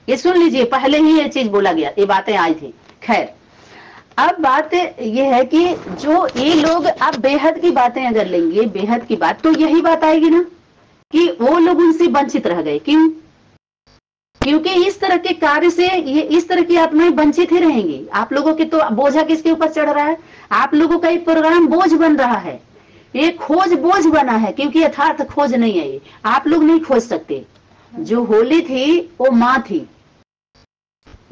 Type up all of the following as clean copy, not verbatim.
ये सुन लीजिए, पहले ही ये चीज बोला गया, ये बातें आई थी। खैर, अब बात ये है कि जो ये लोग अब बेहद की बातें अगर लेंगे, बेहद की बात, तो यही बात आएगी ना कि वो लोग उनसे वंचित रह गए। क्यों? क्योंकि इस तरह के कार्य से ये इस तरह की आत्माएं वंचित ही रहेंगी। आप लोगों के तो बोझा किसके ऊपर चढ़ रहा है? आप लोगों का एक प्रोग्राम बोझ बन रहा है, ये खोज बोझ बना है, क्योंकि यथार्थ खोज नहीं है। ये आप लोग नहीं खोज सकते। जो होली थी वो माँ थी।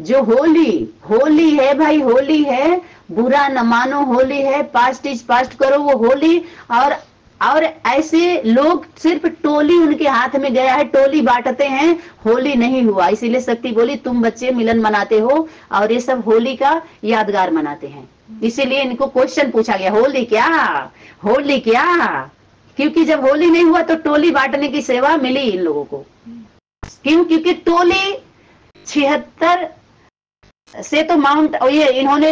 जो होली है भाई, होली है, बुरा न मानो, होली है, पास्ट इज पास्ट करो वो होली। और ऐसे लोग सिर्फ टोली उनके हाथ में गया है, टोली बांटते हैं, होली नहीं हुआ। इसीलिए शक्ति बोली तुम बच्चे मिलन मनाते हो और ये सब होली का यादगार मनाते हैं। इसीलिए इनको क्वेश्चन पूछा गया, होली क्या, होली क्या? क्योंकि जब होली नहीं हुआ तो टोली बांटने की सेवा मिली इन लोगों को। क्यों? क्योंकि टोली 76 से तो माउंट ये इन्होंने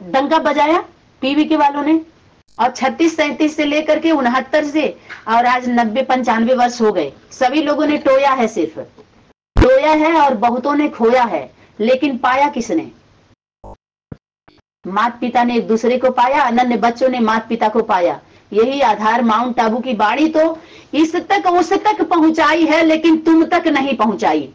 डंका बजाया पीवी के वालों ने, और 36-37 से लेकर के 69 से और आज 90-95 वर्ष हो गए, सभी लोगों ने टोया है, सिर्फ टोया है, और बहुतों ने खोया है। लेकिन पाया किसने? माता पिता ने एक दूसरे को पाया, अनन्य बच्चों ने माता पिता को पाया। यही आधार माउंट आबू की बाणी तो इस तक उस तक पहुंचाई है, लेकिन तुम तक नहीं पहुंचाई।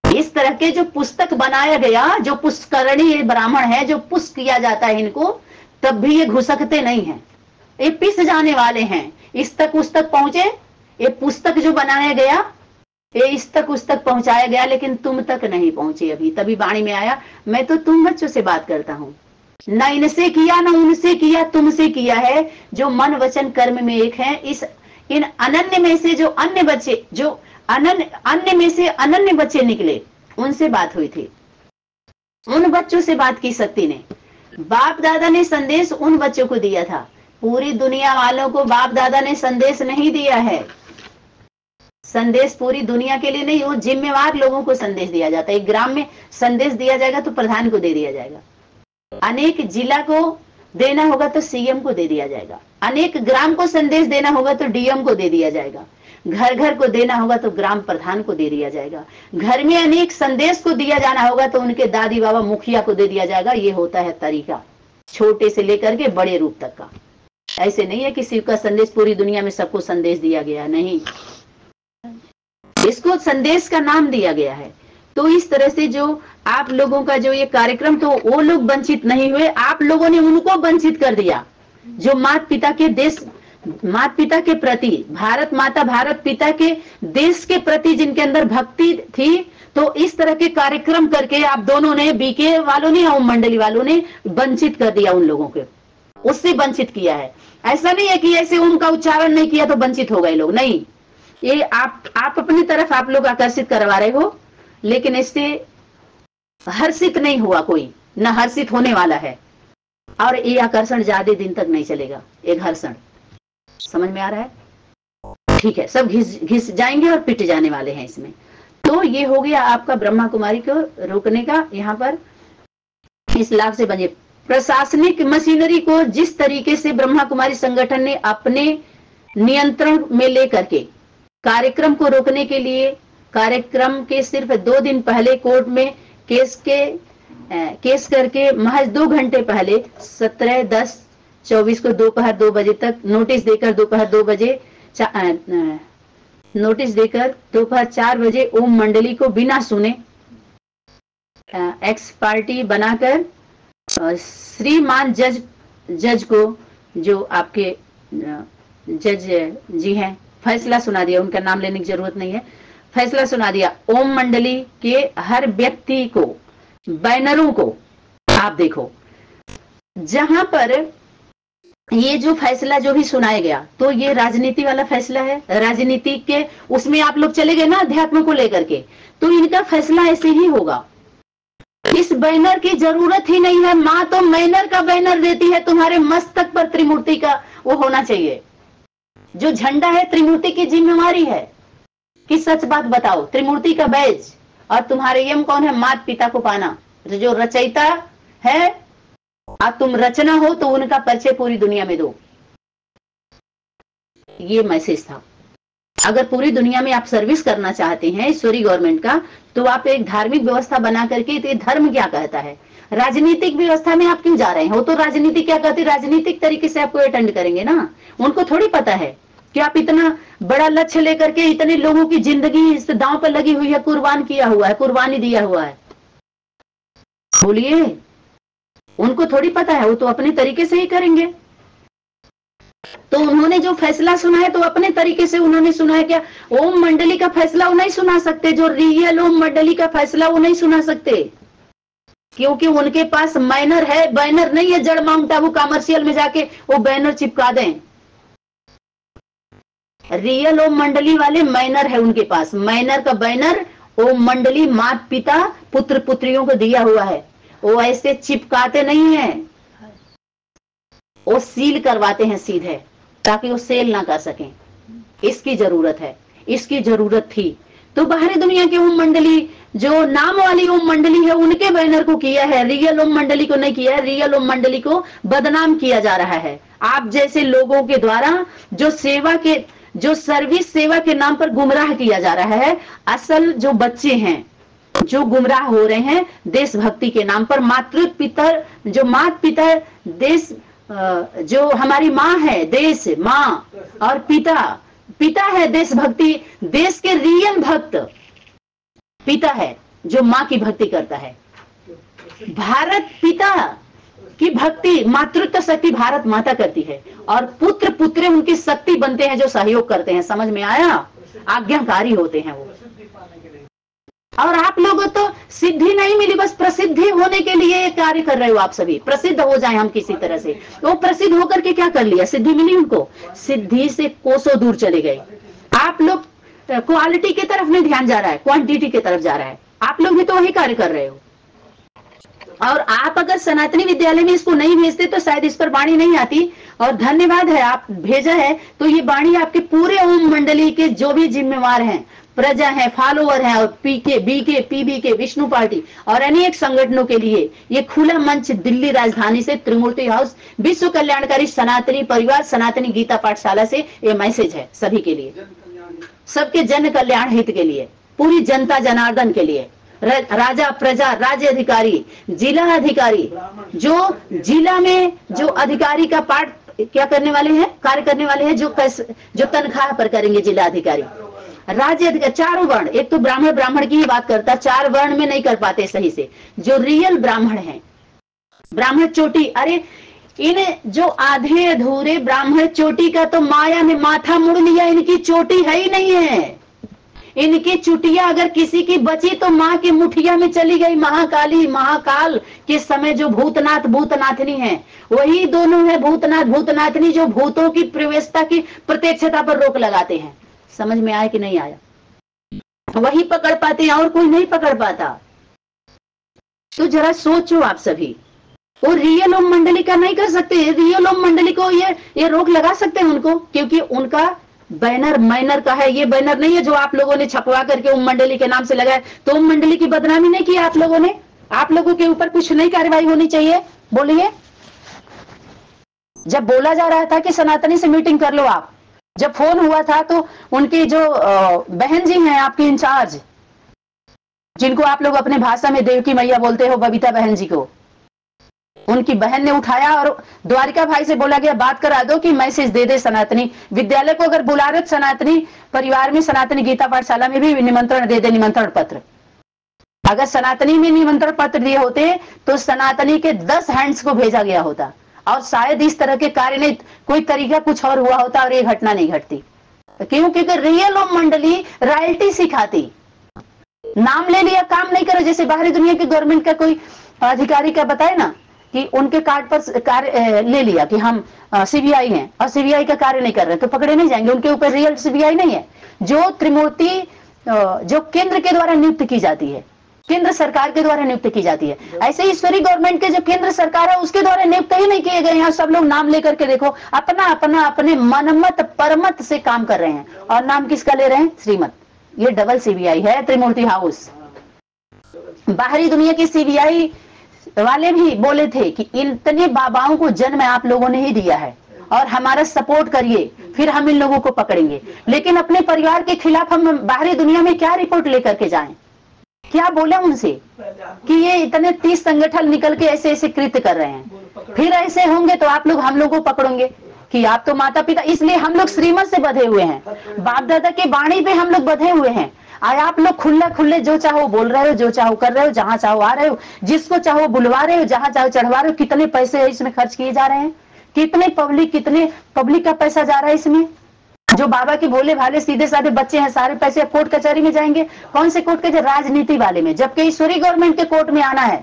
इस तरह के जो पुस्तक बनाया गया, जो पुष्करणी ब्राह्मण है, जो पुष्क किया जाता है इनको, तब भी ये घुसकते नहीं हैं, ये पिस जाने वाले हैं। इस तक उस तक पहुंचे, ये पुस्तक जो बनाया गया, ये इस तक उस तक पहुंचाया गया, लेकिन तुम तक नहीं पहुंचे अभी। तभी वाणी में आया, मैं तो तुम बच्चों से बात करता हूं, न इनसे किया न उनसे किया, तुमसे किया है, जो मन वचन कर्म में एक है। इन अनन्य में से जो अन्य बच्चे, जो अन्य में से अनन्य बच्चे निकले, उनसे बात हुई थी। उन बच्चों से बात की शक्ति ने। बाप दादा ने संदेश उन बच्चों को दिया था, पूरी दुनिया वालों को बाप दादा ने संदेश नहीं दिया है। संदेश पूरी दुनिया के लिए नहीं, वो जिम्मेवार लोगों को संदेश दिया जाता है। एक ग्राम में संदेश दिया जाएगा तो प्रधान को दे दिया जाएगा, अनेक जिला को देना होगा तो सीएम को दे दिया जाएगा, अनेक ग्राम को संदेश देना होगा तो डीएम को दे दिया जाएगा, घर घर को देना होगा तो ग्राम प्रधान को दे दिया जाएगा, घर में अनेक संदेश को दिया जाना होगा तो उनके दादी बाबा मुखिया को दे दिया जाएगा। ये होता है तरीका, छोटे से लेकर के बड़े रूप तक का। ऐसे नहीं है कि शिव का संदेश पूरी दुनिया में सबको संदेश दिया गया, नहीं, इसको संदेश का नाम दिया गया है। तो इस तरह से जो आप लोगों का जो ये कार्यक्रम, तो वो लोग वंचित नहीं हुए, आप लोगों ने उनको वंचित कर दिया। जो माता पिता के देश, माता पिता के प्रति, भारत माता भारत पिता के देश के प्रति जिनके अंदर भक्ति थी, तो इस तरह के कार्यक्रम करके आप दोनों ने, बीके वालों ने, ओम मंडली वालों ने वंचित कर दिया उन लोगों को, उससे वंचित किया है। ऐसा नहीं है कि ऐसे ओम का उच्चारण नहीं किया तो वंचित हो गए लोग, नहीं, ये आप अपनी तरफ आप लोग आकर्षित करवा रहे हो, लेकिन इससे हर्षित नहीं हुआ कोई, न हर्षित होने वाला है। और ये आकर्षण ज्यादा दिन तक नहीं चलेगा, एक हर्षण, समझ में आ रहा है? ठीक है, सब घिस जाएंगे और पिट जाने वाले हैं इसमें। तो ये हो गया आपका ब्रह्मा कुमारी को रोकने का। यहाँ पर इस लाभ से बने प्रशासनिक मशीनरी को जिस तरीके से ब्रह्मा कुमारी संगठन ने अपने नियंत्रण में लेकर के कार्यक्रम को रोकने के लिए, कार्यक्रम के सिर्फ 2 दिन पहले कोर्ट में केस करके महज 2 घंटे पहले 17/10/24 को दोपहर 2 बजे तक नोटिस देकर, दोपहर 2 बजे नोटिस देकर दोपहर 4 बजे ओम मंडली को बिना सुने एक्स पार्टी बनाकर श्रीमान जज को, जो आपके जज जी हैं, फैसला सुना दिया। उनका नाम लेने की जरूरत नहीं है, फैसला सुना दिया। ओम मंडली के हर व्यक्ति को, बैनरों को आप देखो, जहां पर ये जो फैसला जो भी सुनाया गया, तो ये राजनीति वाला फैसला है, राजनीति के उसमें आप लोग चले गए ना अध्यात्म को लेकर के, तो इनका फैसला ऐसे ही होगा। इस बैनर की जरूरत ही नहीं है, माँ तो मैनर का बैनर देती है, तुम्हारे मस्तक पर त्रिमूर्ति का वो होना चाहिए। जो झंडा है त्रिमूर्ति की जिम्मेवारी है कि सच बात बताओ, त्रिमूर्ति का बैज, और तुम्हारे यम कौन है? माता पिता को पाना। जो रचयिता है और तुम रचना हो, तो उनका परिचय पूरी दुनिया में दो। ये मैसेज था। अगर पूरी दुनिया में आप सर्विस करना चाहते हैं ईश्वरी गवर्नमेंट का, तो आप एक धार्मिक व्यवस्था बना करके, तो ये धर्म क्या कहता है, राजनीतिक व्यवस्था में आप क्यों जा रहे हैं? वो तो राजनीति क्या कहती है, राजनीतिक तरीके से आपको अटेंड करेंगे ना। उनको थोड़ी पता है कि आप इतना बड़ा लक्ष्य लेकर के इतने लोगों की जिंदगी इस दांव पर लगी हुई है, कुर्बान किया हुआ है, कुर्बानी दिया हुआ है। बोलिए, उनको थोड़ी पता है, वो तो अपने तरीके से ही करेंगे। तो उन्होंने जो फैसला सुना है तो अपने तरीके से उन्होंने सुना है। क्या ओम मंडली का फैसला वो नहीं सुना सकते? जो रियल ओम मंडली का फैसला वो नहीं सुना सकते, क्योंकि उनके पास बैनर है, बैनर नहीं है जड़ माउंट आबू कमर्शियल में जाके वो बैनर चिपका दें। रियल ओम मंडली वाले बैनर है उनके पास, बैनर का बैनर ओम मंडली माता पिता पुत्र पुत्रियों को दिया हुआ है। वो ऐसे चिपकाते नहीं है, वो सील करवाते हैं सीधे, ताकि वो सेल ना कर सकें। इसकी जरूरत है, इसकी जरूरत थी। तो बाहरी दुनिया के ओम मंडली, जो नाम वाली ओम मंडली है, उनके बैनर को किया है, रियल ओम मंडली को नहीं किया है। रियल ओम मंडली को बदनाम किया जा रहा है आप जैसे लोगों के द्वारा, जो सेवा के, जो सर्विस सेवा के नाम पर गुमराह किया जा रहा है। असल जो बच्चे हैं जो गुमराह हो रहे हैं देशभक्ति के नाम पर, मातृ पिता, जो माता पिता देश, जो हमारी माँ है देश माँ, और पिता, पिता है देशभक्ति, देश के रियल भक्त पिता है जो माँ की भक्ति करता है। भारत पिता की भक्ति, मातृत्व शक्ति भारत माता करती है, और पुत्र पुत्र उनकी शक्ति बनते हैं जो सहयोग करते हैं। समझ में आया? आज्ञाकारी होते हैं वो। और आप लोगों तो सिद्धि नहीं मिली, बस प्रसिद्धि होने के लिए कार्य कर रहे हो। आप सभी प्रसिद्ध हो जाए हम किसी तरह से, तो प्रसिद्ध होकर के क्या कर लिया? सिद्धि मिली उनको, सिद्धि से कोसों दूर चले गए। आप लोग क्वालिटी की तरफ नहीं ध्यान जा रहा है, क्वांटिटी की तरफ जा रहा है। आप लोग भी तो वही कार्य कर रहे हो। और आप अगर सनातनी विद्यालय में इसको नहीं भेजते तो शायद इस पर वाणी नहीं आती। और धन्यवाद है आप भेजा है, तो ये वाणी आपके पूरे ओम मंडली के जो भी जिम्मेवार हैं, प्रजा है, फॉलोअर है, और पीके, बीके, पीबीके, विष्णु पार्टी और अनेक संगठनों के लिए ये खुला मंच दिल्ली राजधानी से त्रिमूर्ति हाउस विश्व कल्याणकारी सनातनी परिवार सनातनी गीता पाठशाला से ये मैसेज है सभी के लिए, सबके जन कल्याण हित के लिए, पूरी जनता जनार्दन के लिए। राजा, प्रजा, राज्य अधिकारी, जिला अधिकारी, जो जिला में जो अधिकारी का पाठ क्या करने वाले हैं, कार्य करने वाले हैं, जो तनख्वाह पर करेंगे जिला अधिकारी, राज्य अधिकारी, चारों वर्ण। एक तो ब्राह्मण की ही बात करता, 4 वर्ण में नहीं कर पाते सही से। जो रियल ब्राह्मण हैं, ब्राह्मण चोटी, अरे इन जो आधे अधूरे ब्राह्मण चोटी का तो माया ने माथा मुड़ लिया, इनकी चोटी है ही नहीं है। इनकी चुटिया अगर किसी की बची तो माँ की मुठिया में चली गई। महाकाली, महाकाल के समय जो भूतनाथ भूतनाथनी है, वही दोनों है भूतनाथ भूतनाथनी, जो भूतों की प्रवेशता की प्रत्यक्षता पर रोक लगाते हैं। समझ में आया कि नहीं आया? वही पकड़ पाते हैं और कोई नहीं पकड़ पाता। तो जरा सोचो आप सभी, वो रियल ओम मंडली का नहीं कर सकते। रियल ओम मंडली को ये रोक लगा सकते हैं उनको, क्योंकि उनका बैनर मैनर का है। ये बैनर नहीं है जो आप लोगों ने छपवा करके ओम मंडली के नाम से लगाया। तो ओम मंडली की बदनामी नहीं की आप लोगों ने? आप लोगों के ऊपर कुछ नई कार्रवाई होनी चाहिए? बोलिए। जब बोला जा रहा था कि सनातनी से मीटिंग कर लो, आप जब फोन हुआ था तो उनकी जो बहन जी हैं आपकी इंचार्ज, जिनको आप लोग अपने भाषा में देवकी मैया बोलते हो, बबीता बहन जी को, उनकी बहन ने उठाया और द्वारिका भाई से बोला गया बात करा दो कि मैसेज दे दे सनातनी विद्यालय को, अगर बुला रहे सनातनी परिवार में, सनातनी गीता पाठशाला में भी निमंत्रण दे दे, निमंत्रण पत्र। अगर सनातनी में निमंत्रण पत्र दिए होते तो सनातनी के 10 हैंड्स को भेजा गया होता, और शायद इस तरह के कार्य नहीं, कोई तरीका कुछ और हुआ होता और ये घटना नहीं घटती। क्योंकि रियल ओम मंडली रॉयल्टी सिखाती, नाम ले लिया, काम नहीं करो। जैसे बाहरी दुनिया की गवर्नमेंट का कोई अधिकारी का बताए ना कि उनके कार्ड पर कार्य ले लिया कि हम सीबीआई हैं और सीबीआई का कार्य नहीं कर रहे, तो पकड़े नहीं जाएंगे। उनके ऊपर रियल सीबीआई नहीं है। जो त्रिमूर्ति जो केंद्र के द्वारा नियुक्त की जाती है, केंद्र सरकार के द्वारा नियुक्त की जाती है, ऐसे ईश्वरी गवर्नमेंट के जो केंद्र सरकार है उसके द्वारा नियुक्त ही नहीं किए गए। यहाँ सब लोग नाम लेकर के देखो, अपना अपना अपने मनमत परमत से काम कर रहे हैं। और नाम किसका ले रहे हैं? श्रीमत। ये डबल सीबीआई है त्रिमूर्ति हाउस। बाहरी दुनिया की सीबीआई वाले भी बोले थे कि इतने बाबाओं को जन्म आप लोगों ने ही दिया है और हमारा सपोर्ट करिए, फिर हम इन लोगों को पकड़ेंगे। लेकिन अपने परिवार के खिलाफ हम बाहरी दुनिया में क्या रिपोर्ट लेकर के जाएं? क्या बोले उनसे कि ये इतने 30 संगठन निकल के ऐसे ऐसे कृत्य कर रहे हैं, फिर ऐसे होंगे तो आप लोग हम लोग को पकड़ोगे कि आप तो माता पिता। इसलिए हम लोग श्रीमत से बंधे हुए हैं, बाप दादा के वाणी पे हम लोग बंधे हुए हैं। आप लोग खुले खुले जो चाहो बोल रहे हो, जो चाहो कर रहे हो, जहां चाहो आ रहे हो, जिसको चाहो बुलवा रहे हो, जहां चाहो चढ़वा रहे हो। कितने पैसे इसमें खर्च किए जा रहे हैं, कितने पब्लिक का पैसा जा रहा है इसमें। जो बाबा के भोले भाले सीधे साधे बच्चे हैं, सारे पैसे कोर्ट कचहरी में जाएंगे। कौन से कोर्ट के? राजनीति वाले में, जबकि ईश्वरी गवर्नमेंट के कोर्ट में आना है।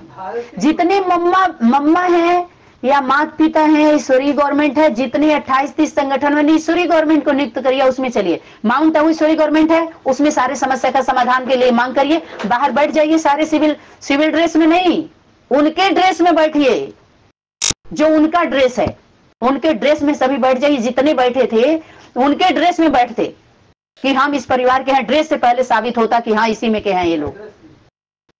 जितने मम्मा है या माता पिता है, ईश्वरी गवर्नमेंट है। जितने 28-30 संगठन में ईश्वरी गवर्नमेंट को नियुक्त करिए, उसमें चलिए। माउंट आबू ईश्वरी गवर्नमेंट है, उसमें सारे समस्या का समाधान के लिए मांग करिए। बाहर बैठ जाइए सारे सिविल ड्रेस में नहीं, उनके ड्रेस में बैठिए, जो उनका ड्रेस है उनके ड्रेस में सभी बैठ जाइए। जितने बैठे थे उनके ड्रेस में बैठते कि हम इस परिवार के हैं। ड्रेस से पहले साबित होता कि हाँ इसी में के हैं ये लोग।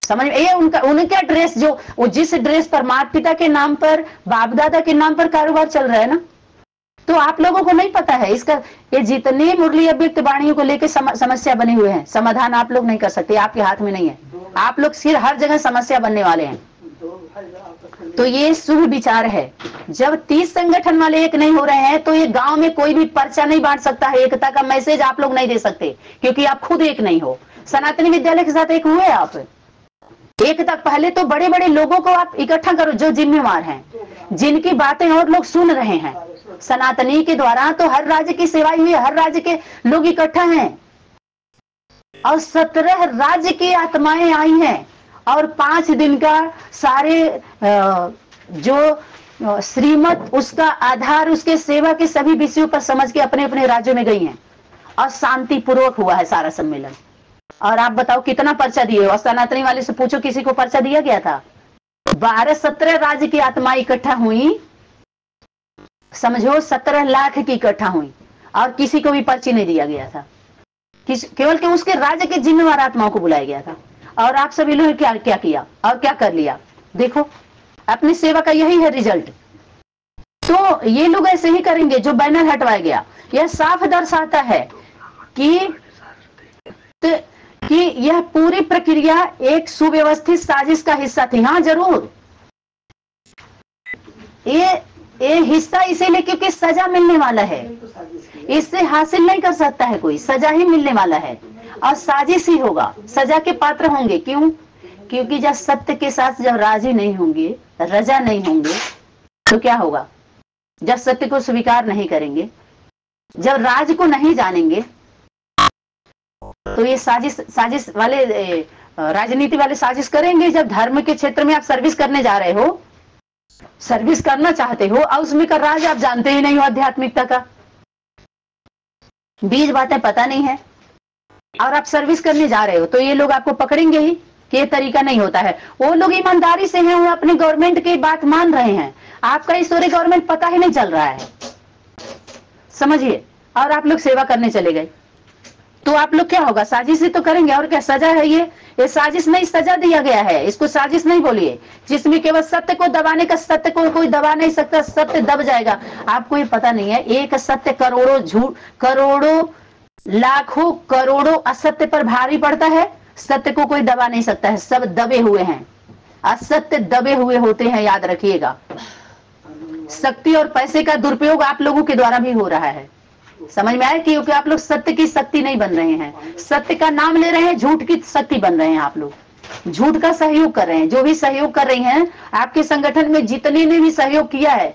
समझ में? ये उनका ड्रेस, जो जिस ड्रेस पर माता पिता के नाम पर, बाप दादा के नाम पर कारोबार चल रहा है ना, तो आप लोगों को नहीं पता है इसका। ये जितने मुरली अव्यक्त वाणियों को लेकर समस्या बने हुए हैं, समाधान आप लोग नहीं कर सकते, आपके हाथ में नहीं है। आप लोग सिर्फ हर जगह समस्या बनने वाले हैं। तो ये शुभ विचार है। जब 30 संगठन वाले एक नहीं हो रहे हैं तो ये गांव में कोई भी पर्चा नहीं बांट सकता है। एकता का मैसेज आप लोग नहीं दे सकते, क्योंकि आप खुद एक नहीं हो। सनातनी विद्यालय के साथ एक हुए आप एक तक। पहले तो बड़े बड़े लोगों को आप इकट्ठा करो जो जिम्मेवार हैं, जिनकी बातें और लोग सुन रहे हैं। सनातनी के द्वारा तो हर राज्य की सेवा हुई, हर राज्य के लोग इकट्ठा हैं और 17 राज्य की आत्माएं आई हैं। और 5 दिन का सारे जो श्रीमत, उसका आधार, उसके सेवा के सभी विषयों पर समझ के अपने अपने राज्यों में गई हैं और शांति पूर्वक हुआ है सारा सम्मेलन। और आप बताओ कितना पर्चा दिए? और सनातनी वाले से पूछो, किसी को पर्चा दिया गया था? 12-17 राज्य की आत्मा इकट्ठा हुई, समझो 17 लाख की इकट्ठा हुई, और किसी को भी पर्ची नहीं दिया गया था। केवल के उसके राज्य के जिम्मेवार आत्माओं को बुलाया गया था। और आप सभी लोगों ने क्या क्या किया और क्या कर लिया? देखो, अपनी सेवा का यही है रिजल्ट। तो ये लोग ऐसे ही करेंगे। जो बैनर हटवाया गया, यह साफ दर्शाता है कि यह पूरी प्रक्रिया एक सुव्यवस्थित साजिश का हिस्सा थी। हाँ जरूर, ये हिस्सा इसीलिए क्योंकि सजा मिलने वाला है, इससे हासिल नहीं कर सकता है कोई, सजा ही मिलने वाला है और साजिश ही होगा, सजा के पात्र होंगे। क्यों? क्योंकि जब सत्य के साथ जब राजी नहीं होंगे, रजा नहीं होंगे, तो क्या होगा? जब सत्य को स्वीकार नहीं करेंगे, जब राज को नहीं जानेंगे, तो ये साजिश वाले, राजनीति वाले साजिश करेंगे। जब धर्म के क्षेत्र में आप सर्विस करने जा रहे हो, सर्विस करना चाहते हो, और उसमें का राज आप जानते ही नहीं हो, आध्यात्मिकता का बीज बातें पता नहीं है, और आप सर्विस करने जा रहे हो, तो ये लोग आपको पकड़ेंगे ही कि ये तरीका नहीं होता है। वो लोग ईमानदारी से हैं, वो अपने गवर्नमेंट की बात मान रहे हैं। आपका ईश्वरी गवर्नमेंट पता ही नहीं चल रहा है, समझिए। और आप लोग सेवा करने चले गए, तो आप लोग क्या होगा? साजिश ही तो करेंगे। और क्या सजा है? ये साजिश नहीं, सजा दिया गया है। इसको साजिश नहीं बोलिए, जिसमें केवल सत्य को दबाने का। सत्य को कोई दबा नहीं सकता, सत्य दब जाएगा। आपको ये पता नहीं है, एक सत्य करोड़ों झूठ, करोड़ों लाखों करोड़ों असत्य पर भारी पड़ता है। सत्य को कोई दबा नहीं सकता है, सब दबे हुए हैं। असत्य दबे हुए होते हैं, याद रखिएगा। शक्ति और पैसे का दुरुपयोग आप लोगों के द्वारा भी हो रहा है, समझ में आया? क्योंकि आप लोग सत्य की शक्ति नहीं बन रहे हैं, सत्य का नाम ले रहे हैं, झूठ की शक्ति बन रहे हैं। आप लोग झूठ का सहयोग कर रहे हैं। जो भी सहयोग कर रही हैं, आपके संगठन में जितने ने भी सहयोग किया है,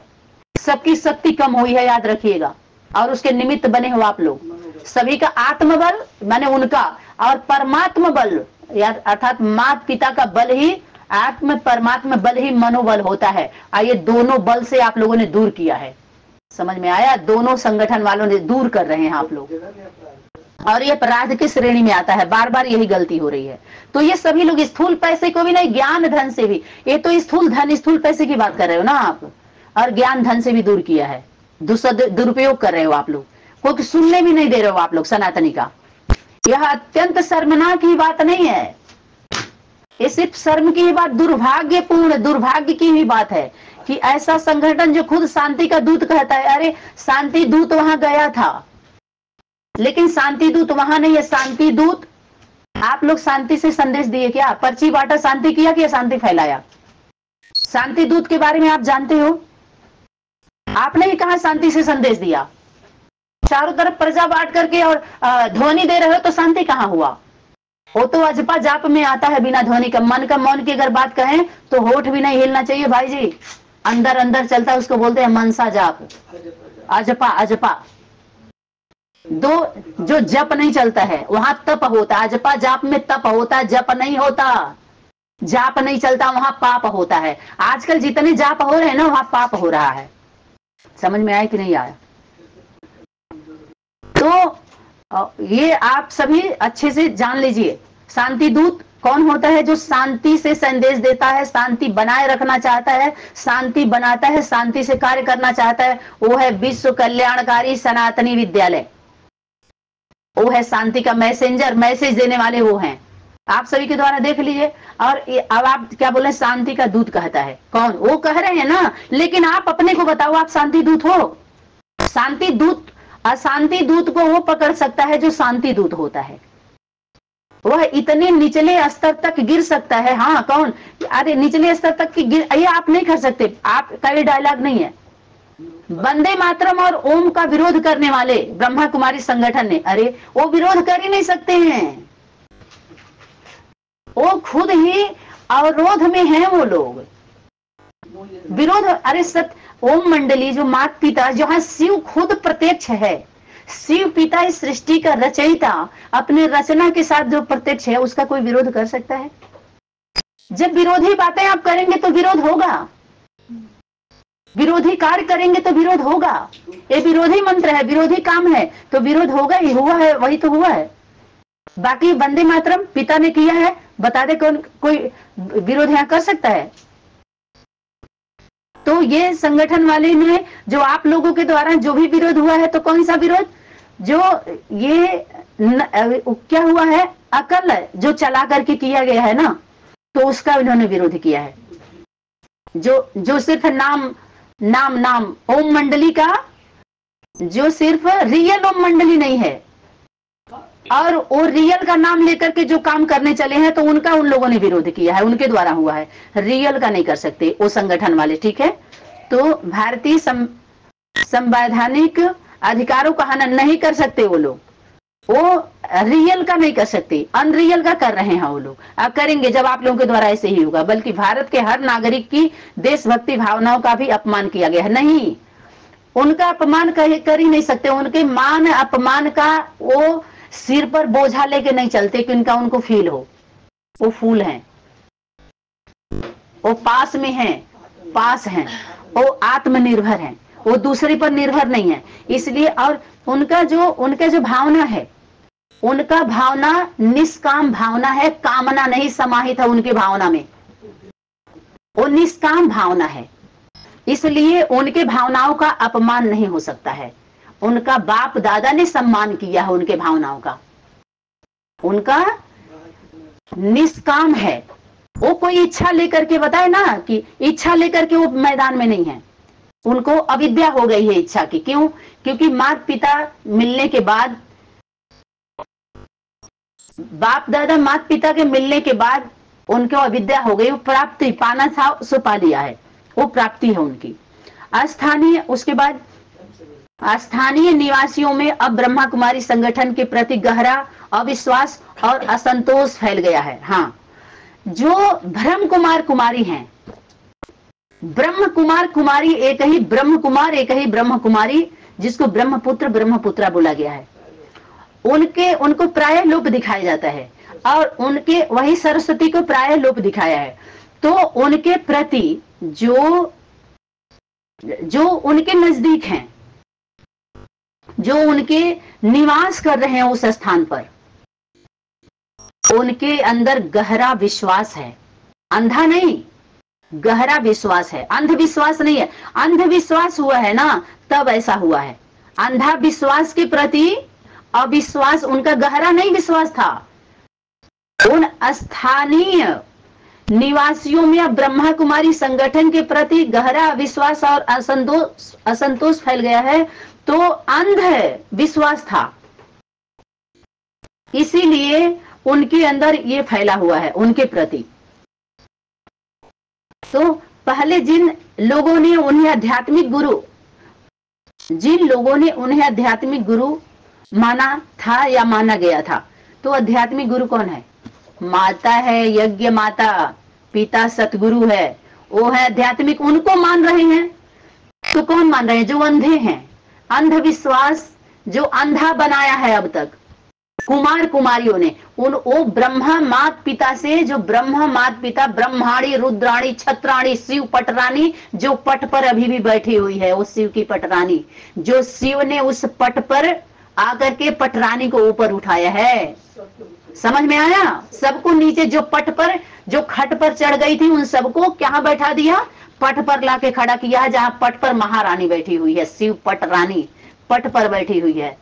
सबकी शक्ति कम हुई है, याद रखिएगा। और उसके निमित्त बने हो आप लोग। सभी का आत्मबल माने उनका, और परमात्मा बल, अर्थात माता पिता का बल ही आत्म परमात्मा बल ही मनोबल होता है। और ये दोनों बल से आप लोगों ने दूर किया है, समझ में आया? दोनों संगठन वालों ने दूर कर रहे हैं आप लोग, और ये अपराध की श्रेणी में आता है। बार बार यही गलती हो रही है। तो ये सभी लोग स्थूल पैसे को भी नहीं, ज्ञान धन से भी, ये तो स्थूल धन स्थूल पैसे की बात कर रहे हो ना आप, और ज्ञान धन से भी दूर किया है। दुरुपयोग कर रहे हो आप लोग, कोई सुनने भी नहीं दे रहे हो आप लोग सनातनी का। यह अत्यंत शर्मनाक की बात नहीं है, ये सिर्फ शर्म की ही बात, दुर्भाग्य की ही बात है। कि ऐसा संगठन जो खुद शांति का दूत कहता है, अरे शांति दूत वहां गया था, लेकिन शांति दूत वहां नहीं है। शांति दूत, आप लोग शांति से संदेश दिए क्या? पर्ची बांटा, शांति किया कि शांति फैलाया? शांति दूत के बारे में आप जानते हो? आपने ही कहा शांति से संदेश दिया। चारों तरफ प्रजा बांट करके और ध्वनि दे रहे हो तो शांति कहां हुआ? वो तो अजपा जाप में आता है बिना ध्वनि का। मन का मौन की अगर बात कहें तो होठ भी नहीं हिलना चाहिए भाई जी, अंदर अंदर चलता है, उसको बोलते हैं मनसा जाप, अजपा। अजपा दो, जो जप नहीं चलता है वहां तप होता है। अजपा जाप में तप होता है, जप नहीं होता। जाप नहीं चलता, वहां पाप होता है। आजकल जितने जाप हो रहे हैं ना, वहां पाप हो रहा है। समझ में आया कि नहीं आया? तो ये आप सभी अच्छे से जान लीजिए। शांति दूत कौन होता है? जो शांति से संदेश देता है, शांति बनाए रखना चाहता है, शांति बनाता है, शांति से कार्य करना चाहता है। वो है विश्व कल्याणकारी सनातनी विद्यालय। वो है शांति का मैसेंजर, मैसेज देने वाले वो हैं। आप सभी के द्वारा देख लीजिए। और अब आप क्या बोले? शांति का दूत कहता है। कौन? वो कह रहे हैं ना, लेकिन आप अपने को बताओ, आप शांति दूत हो? शांति दूत, अशांति दूत को वो पकड़ सकता है जो शांति दूत होता है। वह इतने निचले स्तर तक गिर सकता है। हाँ, कौन? अरे निचले स्तर तक की गिर, ये आप नहीं कर सकते। आपका ये डायलॉग नहीं है। वंदे मातरम और ओम का विरोध करने वाले ब्रह्मा कुमारी संगठन ने, अरे वो विरोध कर ही नहीं सकते हैं, वो खुद ही अवरोध में हैं वो लोग। विरोध, अरे सत्य ओम मंडली जो माता पिता, जहां शिव खुद प्रत्यक्ष है, शिव पिता इस सृष्टि का रचयिता, अपने रचना के साथ जो प्रत्यक्ष है, उसका कोई विरोध कर सकता है? जब विरोधी बातें आप करेंगे तो विरोध होगा, विरोधी कार्य करेंगे तो विरोध होगा। ये विरोधी मंत्र है, विरोधी काम है, तो विरोध होगा ही। हुआ है, वही तो हुआ है। बाकी वंदे मातरम पिता ने किया है, बता दे कौन कोई विरोध यहां कर सकता है? तो ये संगठन वाले ने जो आप लोगों के द्वारा जो भी विरोध हुआ है, तो कौन सा विरोध? जो ये क्या हुआ है, अकल जो चला करके किया गया है ना, तो उसका इन्होंने विरोध किया है। जो सिर्फ नाम नाम नाम ओम मंडली का, जो सिर्फ रियल ओम मंडली नहीं है, और वो रियल का नाम लेकर के जो काम करने चले हैं, तो उनका उन लोगों ने विरोध किया है, उनके द्वारा हुआ है। रियल का नहीं कर सकते वो संगठन वाले, ठीक है? तो भारतीय संवैधानिक अधिकारों का हनन नहीं कर सकते वो लोग, वो रियल का नहीं कर सकते, अनरियल का कर रहे हैं वो लोग। अब करेंगे जब आप लोगों के द्वारा ऐसे ही होगा। बल्कि भारत के हर नागरिक की देशभक्ति भावनाओं का भी अपमान किया गया है। नहीं, उनका अपमान कर ही नहीं सकते। उनके मान अपमान का वो सिर पर बोझा लेके नहीं चलते कि उनका उनको फील हो। वो फूल हैं, वो पास में हैं, पास हैं, वो आत्मनिर्भर हैं, वो दूसरे पर निर्भर नहीं है। इसलिए और उनका जो भावना है, उनका भावना निष्काम भावना है, कामना नहीं समाहित है उनके भावना में। वो निष्काम भावना है, इसलिए उनके भावनाओं का अपमान नहीं हो सकता है। उनका बाप दादा ने सम्मान किया है उनके भावनाओं का। उनका निष्काम है। वो कोई इच्छा लेकर के बताए ना, कि इच्छा लेकर के वो मैदान में नहीं है। उनको अविद्या हो गई है इच्छा की। क्यों? क्योंकि माता पिता मिलने के बाद, बाप दादा माता पिता के मिलने के बाद उनको अविद्या हो गई। वो प्राप्ति पाना था, सो पा लिया है, वो प्राप्ति है उनकी। स्थानीय, उसके बाद स्थानीय निवासियों में अब ब्रह्मा कुमारी संगठन के प्रति गहरा अविश्वास और असंतोष फैल गया है। हाँ, जो ब्रह्म कुमार कुमारी हैं, ब्रह्म कुमार कुमारी, एक ही ब्रह्म कुमार, एक ही ब्रह्म कुमारी, जिसको ब्रह्मपुत्र ब्रह्मपुत्रा बोला गया है, उनको प्राय लोप दिखाया जाता है। और उनके वही सरस्वती को प्राय लोप दिखाया है। तो उनके प्रति जो उनके नजदीक हैं, जो उनके निवास कर रहे हैं उस स्थान पर, उनके अंदर गहरा विश्वास है। अंधा नहीं, गहरा विश्वास है, अंधविश्वास नहीं है। अंधविश्वास हुआ है ना, तब ऐसा हुआ है। अंधा विश्वास के प्रति अविश्वास, उनका गहरा नहीं विश्वास था। उन स्थानीय निवासियों में अब ब्रह्मा कुमारी संगठन के प्रति गहरा विश्वास और असंतोष फैल गया है। तो अंध विश्वास था, इसीलिए उनके अंदर ये फैला हुआ है उनके प्रति। तो पहले जिन लोगों ने उन्हें आध्यात्मिक गुरु माना था या माना गया था, तो आध्यात्मिक गुरु कौन है? माता है, यज्ञ माता, पिता सतगुरु है, वो है आध्यात्मिक, उनको मान रहे हैं। तो कौन मान रहे हैं? जो अंधे हैं। अंधविश्वास जो अंधा बनाया है अब तक कुमार कुमारियों ने, वो ब्रह्मा मात पिता से, जो ब्रह्मा मात पिता ब्रह्माणी रुद्राणी छत्राणी शिव पटरानी, जो पट पर अभी भी बैठी हुई है, उस शिव की पटरानी, जो शिव ने उस पट पर आकर के पटरानी को ऊपर उठाया है। समझ में आया? सबको नीचे, जो पट पर, जो खट पर चढ़ गई थी, उन सबको क्या बैठा दिया? पट पर लाके खड़ा किया, जहां पट पर महारानी बैठी हुई है, शिव पटरानी पट पर बैठी हुई है।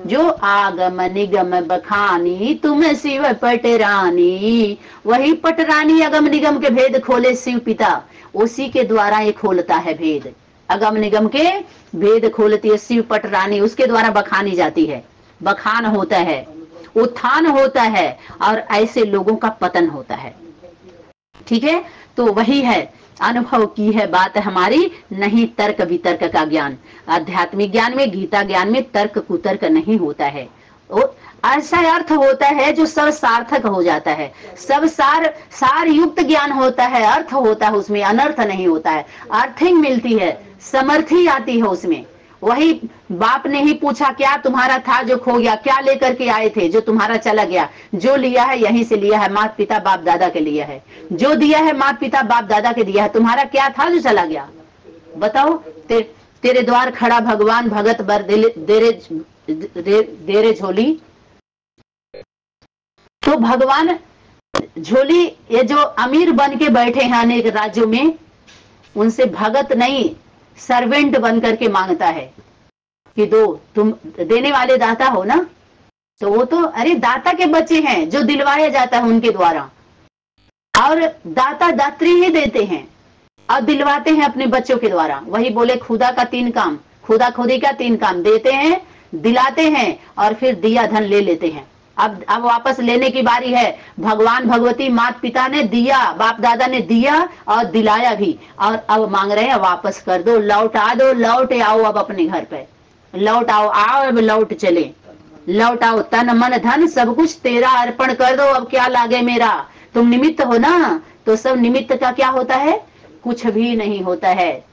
जो आगम निगम बखानी तुम शिव पटरानी, वही पटरानी अगम निगम के भेद खोले शिव पिता, उसी के द्वारा ये खोलता है भेद, अगम निगम के भेद खोलती है शिव पटरानी, उसके द्वारा बखानी जाती है, बखान होता है, उत्थान होता है, और ऐसे लोगों का पतन होता है। ठीक है, तो वही है, अनुभव की है बात हमारी, नहीं तर्क वितर्क का ज्ञान। आध्यात्मिक ज्ञान में, गीता ज्ञान में तर्क कुतर्क नहीं होता है, ऐसा अर्थ होता है जो सब सार्थक हो जाता है, सब सार युक्त ज्ञान होता है, अर्थ होता है उसमें, अनर्थ नहीं होता है, अर्थिंग मिलती है, समर्थी आती है उसमें। वही बाप ने ही पूछा क्या तुम्हारा था जो खो गया, क्या लेकर के आए थे जो तुम्हारा चला गया, जो लिया है यहीं से लिया है, माता पिता बाप दादा के लिया है, जो दिया है माता पिता बाप दादा के दिया है, तुम्हारा क्या था जो चला गया? बताओ। तेरे द्वार खड़ा भगवान भगत बर देरे झोली, तो भगवान झोली, ये जो अमीर बन के बैठे हैं अनेक राज्यों में, उनसे भगत नहीं सर्वेंट बन करके मांगता है कि दो, तुम देने वाले दाता हो ना, तो वो तो अरे दाता के बच्चे हैं, जो दिलवाया जाता है उनके द्वारा, और दाता दात्री ही देते हैं और दिलवाते हैं अपने बच्चों के द्वारा। वही बोले खुदा का 3 काम, खुदा खुदी का 3 काम, देते हैं, दिलाते हैं, और फिर दिया धन ले लेते हैं। अब वापस लेने की बारी है। भगवान भगवती माता पिता ने दिया, बाप दादा ने दिया और दिलाया भी, और अब मांग रहे हैं वापस कर दो, लौटा दो, लौट आओ अब अपने घर पे, लौट आओ, आओ अब लौट चले, लौट आओ, तन मन धन सब कुछ तेरा अर्पण कर दो, अब क्या लागे मेरा, तुम निमित्त हो ना, तो सब निमित्त का क्या होता है? कुछ भी नहीं होता है,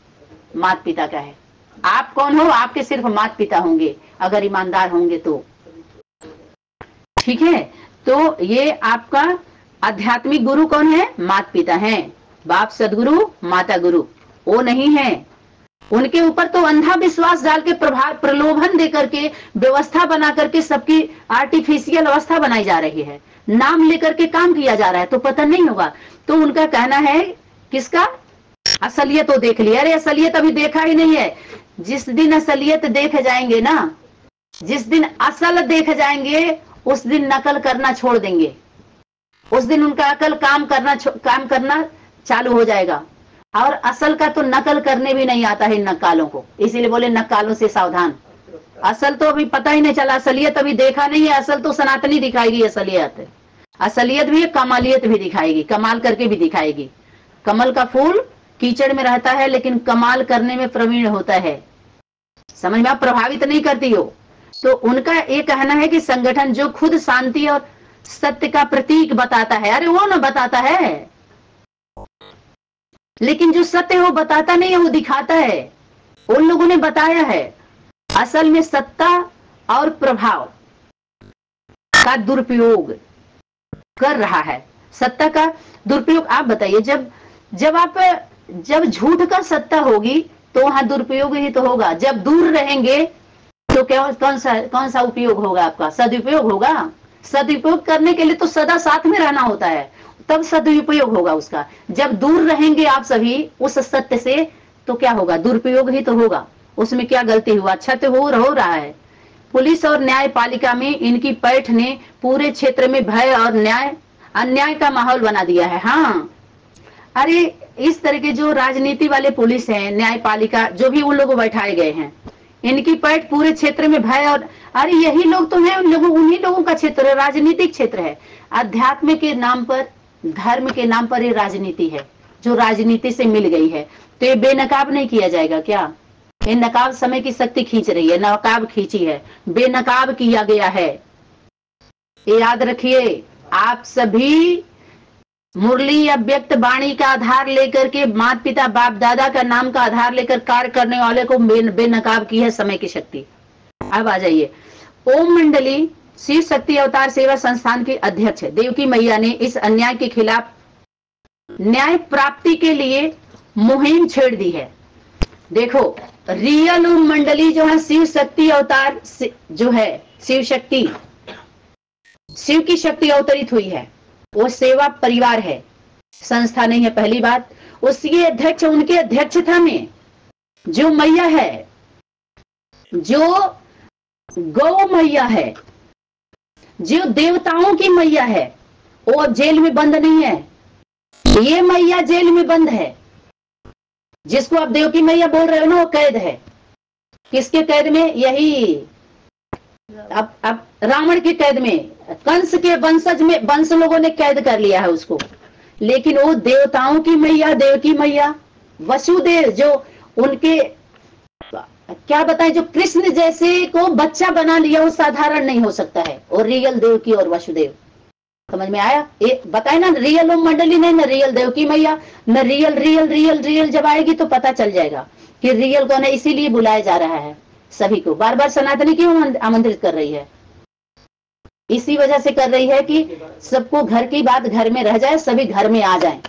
माता पिता का है। आप कौन हो? आपके सिर्फ माता पिता होंगे अगर ईमानदार होंगे तो। ठीक है, तो ये आपका आध्यात्मिक गुरु कौन है? माता पिता हैं, बाप सदगुरु, माता गुरु वो नहीं है। उनके ऊपर तो अंधा विश्वास डाल के प्रलोभन दे करके व्यवस्था बना करके सबकी आर्टिफिशियल अवस्था बनाई जा रही है, नाम लेकर के काम किया जा रहा है, तो पता नहीं होगा। तो उनका कहना है किसका? असलियत तो देख लिया। अरे असलियत अभी देखा ही नहीं है। जिस दिन असलियत देख जाएंगे ना, जिस दिन असल देख जाएंगे, उस दिन नकल करना छोड़ देंगे, उस दिन उनका अकल काम करना चालू हो जाएगा। और असल का तो नकल करने भी नहीं आता है नक्कालों को, इसीलिए बोले नक्कालों से सावधान। असल तो अभी पता ही नहीं चला, असलियत अभी देखा नहीं है। असल तो सनातनी दिखाएगी असलियत, असलियत भी है, कमालियत भी दिखाएगी, कमाल करके भी दिखाएगी। कमल का फूल कीचड़ में रहता है लेकिन कमाल करने में प्रवीण होता है, समझ में? आप प्रभावित नहीं करती हो। तो उनका ये कहना है कि संगठन जो खुद शांति और सत्य का प्रतीक बताता है, अरे वो ना बताता है, लेकिन जो सत्य है वो बताता नहीं है, वो दिखाता है। उन लोगों ने बताया है असल में सत्ता और प्रभाव का दुरुपयोग कर रहा है, सत्ता का दुरुपयोग। आप बताइए, जब झूठ का सत्ता होगी तो वहां दुरुपयोग ही तो होगा। जब दूर रहेंगे तो क्या, कौन सा उपयोग होगा आपका? सदुपयोग होगा। सदुपयोग करने के लिए तो सदा साथ में रहना होता है, तब सदुपयोग होगा उसका। जब दूर रहेंगे आप सभी उस सत्य से, तो क्या होगा? दुरुपयोग ही तो होगा। उसमें क्या गलती हुआ? अच्छा तो हो रहा है। पुलिस और न्यायपालिका में इनकी पैठ ने पूरे क्षेत्र में भय और अन्याय का माहौल बना दिया है। हाँ, अरे इस तरह के जो राजनीति वाले पुलिस हैं, न्यायपालिका, जो भी उन लोगों बैठाए गए हैं, इनकी पैठ पूरे क्षेत्र में भय। और अरे यही लोग तो हैं, उन लोगों, उन्हीं लोगों का क्षेत्र है, राजनीतिक क्षेत्र है। अध्यात्म के नाम पर, धर्म के नाम पर ये राजनीति है, जो राजनीति से मिल गई है। तो ये बेनकाब नहीं किया जाएगा क्या? ये नकाब समय की शक्ति खींच रही है, नकाब खींची है, बेनकाब किया गया है। ये याद रखिए, आप सभी मुरली या व्यक्त वाणी का आधार लेकर के, माता पिता बाप दादा का नाम का आधार लेकर कार्य करने वाले को बेनकाब की है समय की शक्ति। अब आ जाइए, ओम मंडली शिव शक्ति अवतार सेवा संस्थान के अध्यक्ष है देवकी मैया ने इस अन्याय के खिलाफ न्याय प्राप्ति के लिए मुहिम छेड़ दी है। देखो, रियल ओम मंडली जो है, शिव शक्ति अवतार जो है, शिव शक्ति, शिव की शक्ति अवतरित हुई है, वो सेवा परिवार है, संस्था नहीं है। पहली बात, उसके अध्यक्ष, उनके अध्यक्षता में जो मैया है, जो गौ मैया है, जो देवताओं की मैया है, वो जेल में बंद नहीं है। ये मैया जेल में बंद है। जिसको आप देव की मैया बोल रहे हो ना, वो कैद है। किसके कैद में? यही अब रावण की कैद में, कंस के वंशज में, वंश लोगों ने कैद कर लिया है उसको। लेकिन वो देवताओं की मैया, देव की मैया, वसुदेव, जो उनके क्या बताएं, जो कृष्ण जैसे को बच्चा बना लिया, वो साधारण नहीं हो सकता है। और रियल देव की और वसुदेव, समझ में आया? ये बताए ना, रियल ओम मंडली नहीं, न रियल देव की मैया, न रियल रियल रियल रियल। जब आएगी तो पता चल जाएगा कि रियल कौन है। इसीलिए बुलाया जा रहा है सभी को। बार बार सनातनी क्यों आमंत्रित कर रही है? इसी वजह से कर रही है कि सबको घर की बात घर में रह जाए, सभी घर में आ जाएं,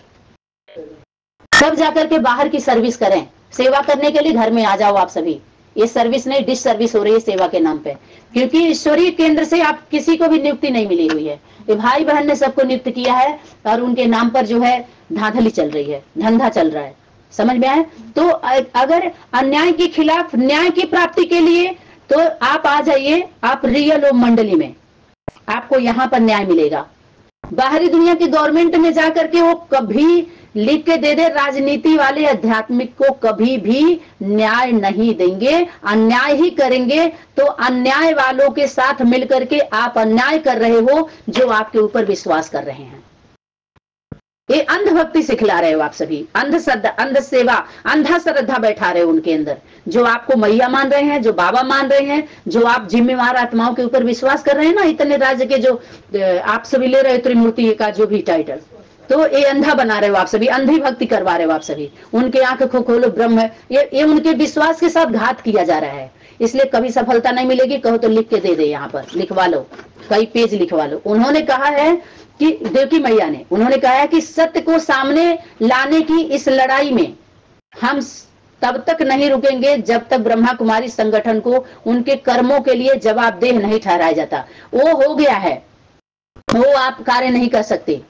सब जाकर के बाहर की सर्विस करें। सेवा करने के लिए घर में आ जाओ आप सभी। ये सर्विस नहीं, डिस सर्विस हो रही है सेवा के नाम पे, क्योंकि ईश्वरीय केंद्र से आप किसी को भी नियुक्ति नहीं मिली हुई है। ये भाई बहन ने सबको नियुक्त किया है और उनके नाम पर जो है धांधली चल रही है, धंधा चल रहा है। समझ में आए? तो अगर अन्याय के खिलाफ न्याय की प्राप्ति के लिए, तो आप आ जाइए, आप रियल ओम मंडली में, आपको यहाँ पर न्याय मिलेगा। बाहरी दुनिया की गवर्नमेंट में जाकर के वो कभी लिख के दे दे, राजनीति वाले आध्यात्मिक को कभी भी न्याय नहीं देंगे, अन्याय ही करेंगे। तो अन्याय वालों के साथ मिलकर के आप अन्याय कर रहे हो, जो आपके ऊपर विश्वास कर रहे हैं। ये अंधभक्ति सिखला रहे हो आप सभी, अंध सेवा, अंधा श्रद्धा बैठा रहे हो उनके अंदर, जो आपको मैया मान रहे हैं, जो बाबा मान रहे हैं, जो आप जिम्मेवार आत्माओं के ऊपर विश्वास कर रहे हैं ना, इतने राज्य के जो आप सभी ले रहे हो त्रिमूर्ति का जो भी टाइटल, तो ये अंधा बना रहे हो आप सभी, अंधी भक्ति करवा रहे हो आप सभी। उनके आंख को खोलो, ब्रह्म है, ये उनके विश्वास के साथ घात किया जा रहा है। इसलिए कभी सफलता नहीं मिलेगी। कहो तो लिख के दे दे, यहाँ पर लिखवा लो, कई पेज लिखवा लो। उन्होंने कहा है कि देवकी मैया ने, उन्होंने कहा है कि सत्य को सामने लाने की इस लड़ाई में हम तब तक नहीं रुकेंगे जब तक ब्रह्मा कुमारी संगठन को उनके कर्मों के लिए जवाबदेह नहीं ठहराया जाता। वो हो गया है, वो आप कार्य नहीं कर सकते।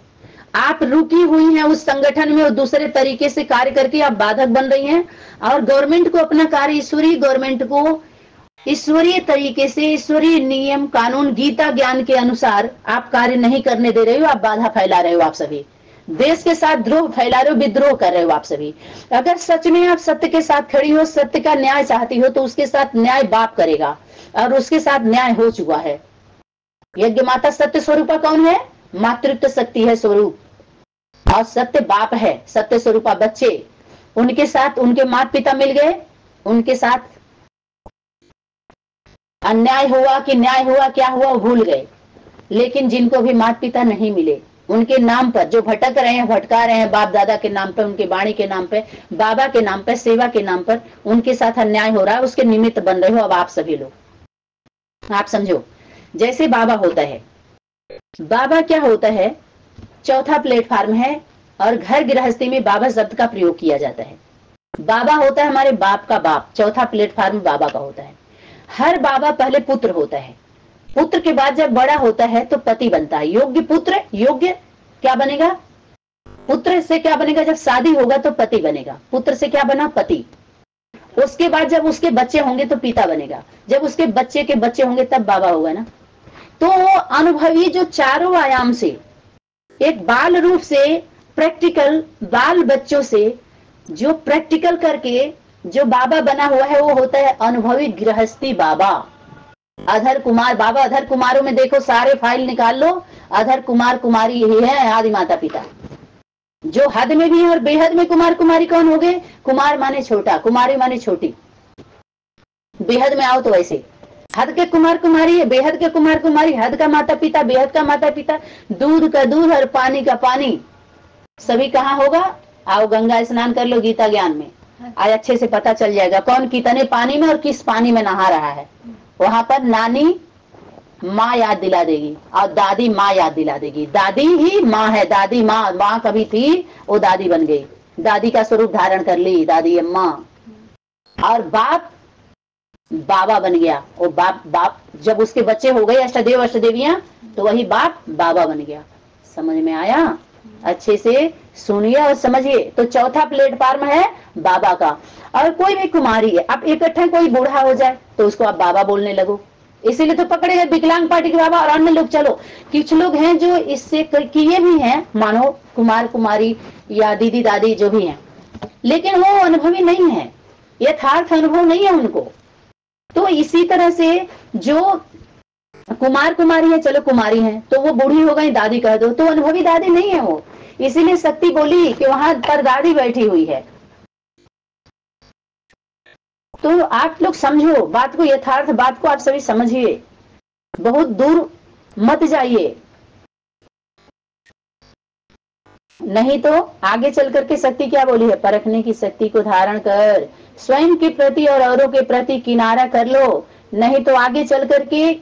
आप रुकी हुई हैं उस संगठन में, और दूसरे तरीके से कार्य करके आप बाधक बन रही हैं। और गवर्नमेंट को अपना कार्य, ईश्वरीय गवर्नमेंट को ईश्वरीय तरीके से, ईश्वरीय नियम कानून गीता ज्ञान के अनुसार आप कार्य नहीं करने दे रहे हो। आप बाधा फैला रहे हो आप सभी, देश के साथ द्रोह फैला रहे हो, विद्रोह कर रहे हो आप सभी। अगर सच में आप सत्य के साथ खड़ी हो, सत्य का न्याय चाहती हो, तो उसके साथ न्याय बाप करेगा, और उसके साथ न्याय हो चुका है। यज्ञ माता सत्य स्वरूपा कौन है? मातृत्व शक्ति है स्वरूप, और सत्य बाप है, सत्य स्वरूपा बच्चे। उनके साथ उनके माता पिता मिल गए, उनके साथ अन्याय हुआ कि न्याय हुआ, क्या हुआ वो भूल गए। लेकिन जिनको भी माता पिता नहीं मिले, उनके नाम पर जो भटक रहे हैं, भटका रहे हैं, बाप दादा के नाम पर, उनके वाणी के नाम पे, बाबा के नाम पर, सेवा के नाम पर उनके साथ अन्याय हो रहा है, उसके निमित्त बन रहे हो अब आप सभी लोग। आप समझो, जैसे बाबा होता है, बाबा क्या होता है? चौथा प्लेटफॉर्म है, और घर गृहस्थी में बाबा शब्द का प्रयोग किया जाता है। बाबा होता है हमारे बाप का बाप, चौथा प्लेटफॉर्म बाबा का होता है। हर बाबा पहले पुत्र होता है, पुत्र के बाद जब बड़ा होता है तो पति बनता है, योग्य पुत्र। योग्य क्या बनेगा? पुत्र से क्या बनेगा? जब शादी होगा तो पति बनेगा। पुत्र से क्या बना? पति। उसके बाद जब उसके बच्चे होंगे तो पिता बनेगा, जब उसके बच्चे के बच्चे होंगे तब बाबा होगा ना। तो अनुभवी जो चारों आयाम से एक बाल रूप से प्रैक्टिकल बाल बच्चों से जो प्रैक्टिकल करके जो बाबा बना हुआ है वो होता है अनुभवी गृहस्थी बाबा। अधर कुमार बाबा, अधर कुमारों में देखो सारे फाइल निकाल लो, अधर कुमार कुमारी यही है आदि माता पिता। जो हद में भी है और बेहद में कुमार कुमारी कौन हो गए? कुमार माने छोटा, कुमारी माने छोटी। बेहद में आओ तो ऐसे हद के कुमार कुमारी है, बेहद के कुमार कुमारी, हद का माता पिता, बेहद का माता पिता, दूध का दूध और पानी का पानी। सभी कहाँ होगा? आओ गंगा स्नान कर लो गीता ज्ञान में, आज अच्छे से पता चल जाएगा कौन कितने पानी में और किस पानी में नहा रहा है। वहां पर नानी माँ याद दिला देगी और दादी माँ याद दिला देगी। दादी ही माँ है, दादी माँ, माँ कभी थी वो दादी बन गई, दादी का स्वरूप धारण कर ली दादी अम्मा। और बाप बाबा बन गया, वो बाप जब उसके बच्चे हो गए अष्टदेव अष्टदेवियां तो वही बाप बाबा बन गया। समझ में आया? अच्छे से सुनिए और समझिए। तो चौथा प्लेटफॉर्म है बाबा का। और कोई भी कुमारी है, अब इकट्ठा कोई बूढ़ा हो जाए तो उसको आप बाबा बोलने लगो, इसीलिए तो पकड़े गए विकलांग पार्टी के बाबा। और अन्य लोग चलो कुछ लोग हैं जो इससे किए भी हैं, मानो कुमार कुमारी या दीदी दादी जो भी हैं, लेकिन वो अनुभवी नहीं है, यथार्थ अनुभव नहीं है उनको। तो इसी तरह से जो कुमार कुमारी है, चलो कुमारी है तो वो बूढ़ी हो गई दादी कह दो, तो अनुभवी दादी नहीं है वो। इसीलिए शक्ति बोली कि वहां पर दादी बैठी हुई है। तो आप लोग समझो बात को, यथार्थ बात को आप सभी समझिए, बहुत दूर मत जाइए, नहीं तो आगे चल करके शक्ति क्या बोली है? परखने की शक्ति को धारण कर, स्वयं के प्रति और औरों के प्रति किनारा कर लो, नहीं तो आगे चल करके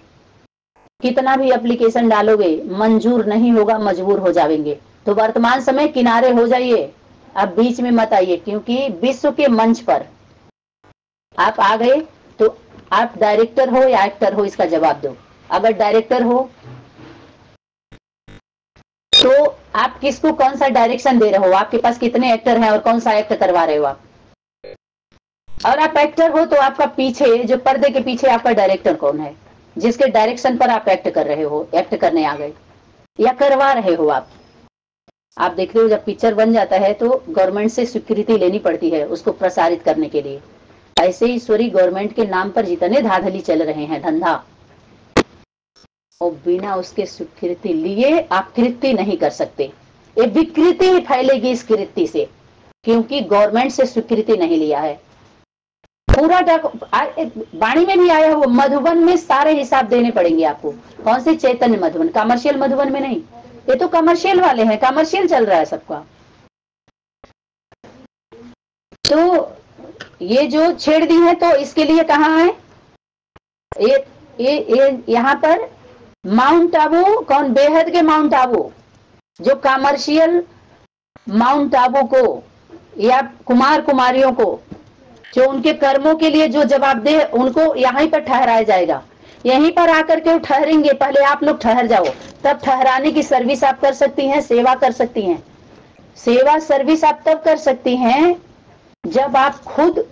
कितना भी एप्लीकेशन डालोगे मंजूर नहीं होगा, मजबूर हो जाएंगे। तो वर्तमान समय किनारे हो जाइए, अब बीच में मत आइए, क्योंकि विश्व के मंच पर आप आ गए तो आप डायरेक्टर हो या एक्टर हो, इसका जवाब दो। अगर डायरेक्टर हो तो आप किसको कौन सा डायरेक्शन दे रहे हो, आपके पास कितने एक्टर हैं और कौन सा एक्ट करवा रहे हो आप। और आप एक्टर हो तो आपका पीछे जो पर्दे के पीछे आपका डायरेक्टर कौन है, जिसके डायरेक्शन पर आप एक्ट कर रहे हो, एक्ट करने आ गए या करवा रहे हो आप। आप देख रहे हो जब पिक्चर बन जाता है तो गवर्नमेंट से स्वीकृति लेनी पड़ती है उसको प्रसारित करने के लिए। ऐसे ही ईश्वरी गवर्नमेंट के नाम पर जितने धांधली चल रहे हैं धंधा, और बिना उसके स्वीकृति लिए आप कृति नहीं कर सकते। ये विकृति ही फैलेगी इस कृति से, क्योंकि गवर्नमेंट से स्वीकृति नहीं लिया है। पूरा वाणी में भी आया हुआ, मधुबन में सारे हिसाब देने पड़ेंगे आपको। कौन से चैतन्य मधुबन, कमर्शियल मधुबन में नहीं, ये तो कमर्शियल वाले हैं, कमर्शियल चल रहा है सबका। तो ये जो छेड़ दी है तो इसके लिए कहाँ है ये यहाँ पर माउंट आबू, कौन बेहद के माउंट आबू, जो कमर्शियल माउंट आबू को या कुमार कुमारियों को जो उनके कर्मों के लिए जो जवाबदेह, उनको यहीं पर ठहराया जाएगा। यहीं पर आकर के ठहरेंगे, पहले आप लोग ठहर जाओ, तब ठहराने की सर्विस आप कर सकती हैं, सेवा कर सकती हैं। सेवा सर्विस आप तब कर सकती हैं जब आप खुद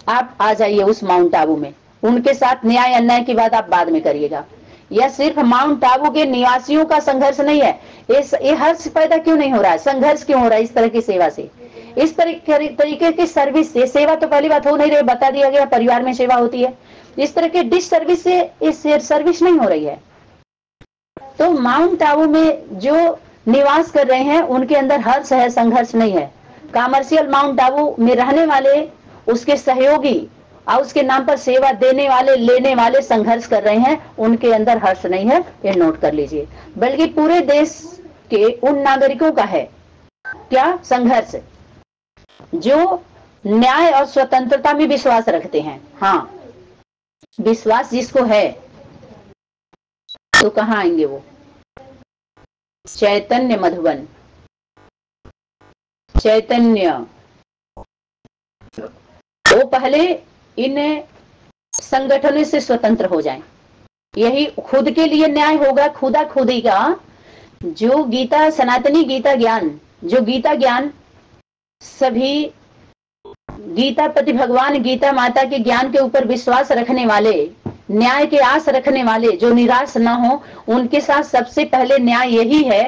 आप आ जाइए उस माउंट आबू में। उनके साथ न्याय अन्याय की बात आप बाद में करिएगा। यह सिर्फ माउंट आबू के निवासियों का संघर्ष नहीं है। ये हर्ष पैदा क्यों नहीं हो रहा है, संघर्ष क्यों हो रहा है इस तरह की सेवा से, इस तरीके की सर्विस से। सेवा तो पहली बात हो नहीं रही, बता दिया गया परिवार में सेवा होती है, इस तरह के डिश सर्विस से इस सर्विस नहीं हो रही है। तो माउंट आबू में जो निवास कर रहे हैं उनके अंदर हर्ष है, संघर्ष नहीं है। कमर्शियल माउंट आबू में रहने वाले उसके सहयोगी और उसके नाम पर सेवा देने वाले लेने वाले संघर्ष कर रहे हैं, उनके अंदर हर्ष नहीं है, ये नोट कर लीजिए। बल्कि पूरे देश के उन नागरिकों का है क्या संघर्ष जो न्याय और स्वतंत्रता में विश्वास रखते हैं। हाँ, विश्वास जिसको है तो कहाँ आएंगे वो? चैतन्य मधुबन, चैतन्य, वो पहले इन संगठनों से स्वतंत्र हो जाएं। यही खुद के लिए न्याय होगा, खुदा खुदी का। जो गीता, सनातनी गीता ज्ञान, जो गीता ज्ञान सभी गीतापति भगवान गीता माता के ज्ञान के ऊपर विश्वास रखने वाले, न्याय के आस रखने वाले, जो निराश ना हो, उनके साथ सबसे पहले न्याय यही है